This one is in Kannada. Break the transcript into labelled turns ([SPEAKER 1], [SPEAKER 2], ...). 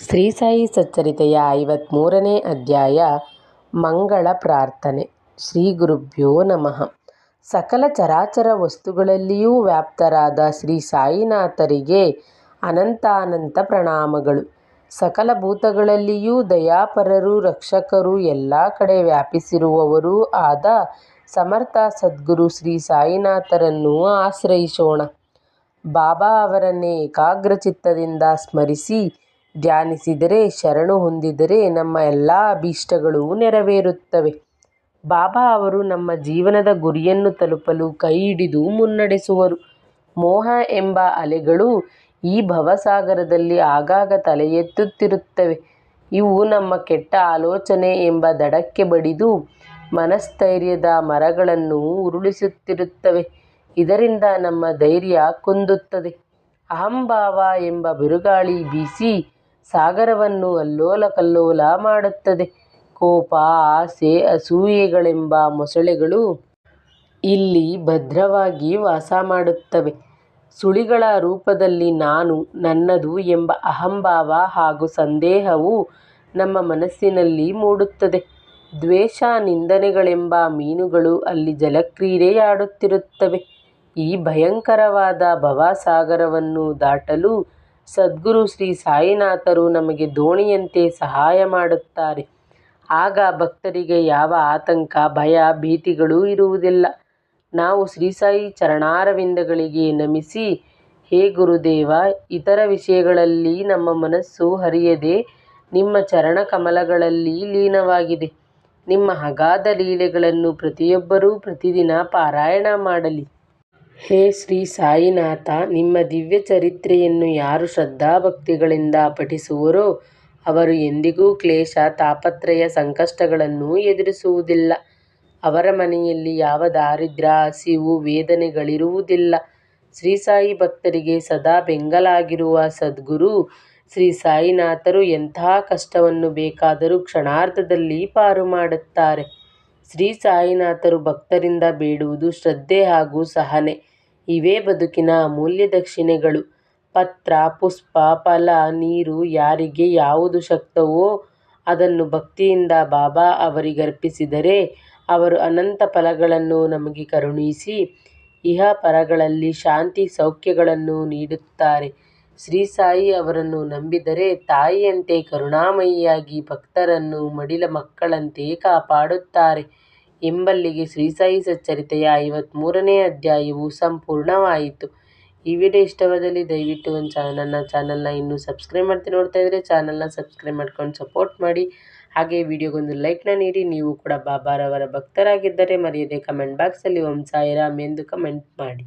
[SPEAKER 1] ಶ್ರೀ ಸಾಯಿ ಸಚ್ಚರಿತೆಯ 53ನೇ ಅಧ್ಯಾಯ ಮಂಗಳ ಪ್ರಾರ್ಥನೆ. ಶ್ರೀ ಗುರುಭ್ಯೋ ನಮಃ. ಸಕಲ ಚರಾಚರ ವಸ್ತುಗಳಲ್ಲಿಯೂ ವ್ಯಾಪ್ತರಾದ ಶ್ರೀ ಸಾಯಿನಾಥರಿಗೆ ಅನಂತಾನಂತ ಪ್ರಣಾಮಗಳು. ಸಕಲ ಭೂತಗಳಲ್ಲಿಯೂ ದಯಾಪರರು, ರಕ್ಷಕರು, ಎಲ್ಲ ಕಡೆ ವ್ಯಾಪಿಸಿರುವವರೂ ಆದ ಸಮರ್ಥ ಸದ್ಗುರು ಶ್ರೀ ಸಾಯಿನಾಥರನ್ನು ಆಶ್ರಯಿಸೋಣ. ಬಾಬಾ ಅವರನ್ನೇ ಏಕಾಗ್ರಚಿತ್ತದಿಂದ ಸ್ಮರಿಸಿ ಧ್ಯಾನಿಸಿದರೆ, ಶರಣು ಹೊಂದಿದರೆ ನಮ್ಮ ಎಲ್ಲ ಅಭೀಷ್ಟಗಳು ನೆರವೇರುತ್ತವೆ. ಬಾಬಾ ಅವರು ನಮ್ಮ ಜೀವನದ ಗುರಿಯನ್ನು ತಲುಪಲು ಕೈ ಹಿಡಿದು ಮುನ್ನಡೆಸುವರು. ಮೋಹ ಎಂಬ ಅಲೆಗಳು ಈ ಭವಸಾಗರದಲ್ಲಿ ಆಗಾಗ ತಲೆ ಎತ್ತುತ್ತಿರುತ್ತವೆ. ಇವು ನಮ್ಮ ಕೆಟ್ಟ ಆಲೋಚನೆ ಎಂಬ ದಡಕ್ಕೆ ಬಡಿದು ಮನಸ್ಥೈರ್ಯದ ಮರಗಳನ್ನು ಉರುಳಿಸುತ್ತಿರುತ್ತವೆ. ಇದರಿಂದ ನಮ್ಮ ಧೈರ್ಯ ಕುಂದುತ್ತದೆ. ಅಹಂಭಾವ ಎಂಬ ಬಿರುಗಾಳಿ ಬೀಸಿ ಸಾಗರವನ್ನು ಅಲ್ಲೋಲ ಕಲ್ಲೋಲ ಮಾಡುತ್ತದೆ. ಕೋಪ, ಆಸೆ, ಅಸೂಯೆಗಳೆಂಬ ಮೊಸಳೆಗಳು ಇಲ್ಲಿ ಭದ್ರವಾಗಿ ವಾಸ ಮಾಡುತ್ತವೆ. ಸುಳಿಗಳ ರೂಪದಲ್ಲಿ ನಾನು, ನನ್ನದು ಎಂಬ ಅಹಂಭಾವ ಹಾಗೂ ಸಂದೇಹವು ನಮ್ಮ ಮನಸ್ಸಿನಲ್ಲಿ ಮೂಡುತ್ತದೆ. ದ್ವೇಷ, ನಿಂದನೆಗಳೆಂಬ ಮೀನುಗಳು ಅಲ್ಲಿ ಜಲಕ್ರೀಡೆಯಾಡುತ್ತಿರುತ್ತವೆ. ಈ ಭಯಂಕರವಾದ ಭವಸಾಗರವನ್ನು ದಾಟಲು ಸದ್ಗುರು ಶ್ರೀ ಸಾಯಿನಾಥರು ನಮಗೆ ದೋಣಿಯಂತೆ ಸಹಾಯ ಮಾಡುತ್ತಾರೆ. ಆಗ ಭಕ್ತರಿಗೆ ಯಾವ ಆತಂಕ, ಭಯ, ಭೀತಿಗಳೂ ಇರುವುದಿಲ್ಲ. ನಾವು ಶ್ರೀ ಸಾಯಿ ಚರಣಾರವಿಂದಗಳಿಗೆ ನಮಿಸಿ, ಹೇ ಗುರುದೇವ, ಇತರ ವಿಷಯಗಳಲ್ಲಿ ನಮ್ಮ ಮನಸ್ಸು ಹರಿಯದೆ ನಿಮ್ಮ ಚರಣ ಕಮಲಗಳಲ್ಲಿ ಲೀನವಾಗಿದೆ. ನಿಮ್ಮ ಅಗಾಧ ಲೀಲೆಗಳನ್ನು ಪ್ರತಿಯೊಬ್ಬರೂ ಪ್ರತಿದಿನ ಪಾರಾಯಣ ಮಾಡಲಿ. ಹೇ ಶ್ರೀ ಸಾಯಿನಾಥ, ನಿಮ್ಮ ದಿವ್ಯ ಚರಿತ್ರೆಯನ್ನು ಯಾರು ಶ್ರದ್ಧಾಭಕ್ತಿಗಳಿಂದ ಪಠಿಸುವರೋ ಅವರು ಎಂದಿಗೂ ಕ್ಲೇಶ, ತಾಪತ್ರಯ, ಸಂಕಷ್ಟಗಳನ್ನು ಎದುರಿಸುವುದಿಲ್ಲ. ಅವರ ಮನೆಯಲ್ಲಿ ಯಾವ ದಾರಿದ್ರ್ಯ, ಹಸಿವು, ವೇದನೆಗಳಿರುವುದಿಲ್ಲ. ಶ್ರೀ ಸಾಯಿ ಭಕ್ತರಿಗೆ ಸದಾ ಬೆಂಗಾಲಾಗಿರುವ ಸದ್ಗುರು ಶ್ರೀ ಸಾಯಿನಾಥರು ಎಂತಹ ಕಷ್ಟವನ್ನು ಬೇಕಾದರೂ ಕ್ಷಣಾರ್ಧದಲ್ಲಿ ಪಾರು ಮಾಡುತ್ತಾರೆ. ಶ್ರೀ ಸಾಯಿನಾಥರು ಭಕ್ತರಿಂದ ಬೇಡುವುದು ಶ್ರದ್ಧೆ ಹಾಗೂ ಸಹನೆ. ಇವೇ ಬದುಕಿನ ಅಮೂಲ್ಯ ದಕ್ಷಿಣೆಗಳು. ಪತ್ರ, ಪುಷ್ಪ, ಫಲ, ನೀರು ಯಾರಿಗೆ ಯಾವುದು ಶಕ್ತವೋ ಅದನ್ನು ಭಕ್ತಿಯಿಂದ ಬಾಬಾ ಅವರಿಗರ್ಪಿಸಿದರೆ ಅವರು ಅನಂತ ಫಲಗಳನ್ನು ನಮಗೆ ಕರುಣಿಸಿ ಇಹ ಪರಗಳಲ್ಲಿ ಶಾಂತಿ ಸೌಖ್ಯಗಳನ್ನು ನೀಡುತ್ತಾರೆ. ಶ್ರೀ ಸಾಯಿ ಅವರನ್ನು ನಂಬಿದರೆ ತಾಯಿಯಂತೆ ಕರುಣಾಮಯಿಯಾಗಿ ಭಕ್ತರನ್ನು ಮಡಿಲ ಮಕ್ಕಳಂತೆ ಕಾಪಾಡುತ್ತಾರೆ. ಎಂಬಲ್ಲಿಗೆ ಶ್ರೀ ಸಾಯಿ ಸಚ್ಚರಿತೆಯ 53ನೇ ಅಧ್ಯಾಯವು ಸಂಪೂರ್ಣವಾಯಿತು. ಈ ವಿಡಿಯೋ ಇಷ್ಟವಾದಲ್ಲಿ ದಯವಿಟ್ಟು ನನ್ನ ಚಾನಲ್ನ ಇನ್ನೂ ಸಬ್ಸ್ಕ್ರೈಬ್ ಮಾಡ್ತಾ ನೋಡ್ತಾ ಇದ್ದರೆ ಚಾನಲ್ನ ಸಬ್ಸ್ಕ್ರೈಬ್ ಮಾಡ್ಕೊಂಡು ಸಪೋರ್ಟ್ ಮಾಡಿ. ಹಾಗೆ ವಿಡಿಯೋಗೊಂದು ಲೈಕ್ನ ನೀಡಿ. ನೀವು ಕೂಡ ಬಾಬಾರವರ ಭಕ್ತರಾಗಿದ್ದರೆ ಮರೆಯದೆ ಕಮೆಂಟ್ ಬಾಕ್ಸಲ್ಲಿ ಓಂ ಸಾಯಿರಾಮ್ ಎಂದು ಕಮೆಂಟ್ ಮಾಡಿ.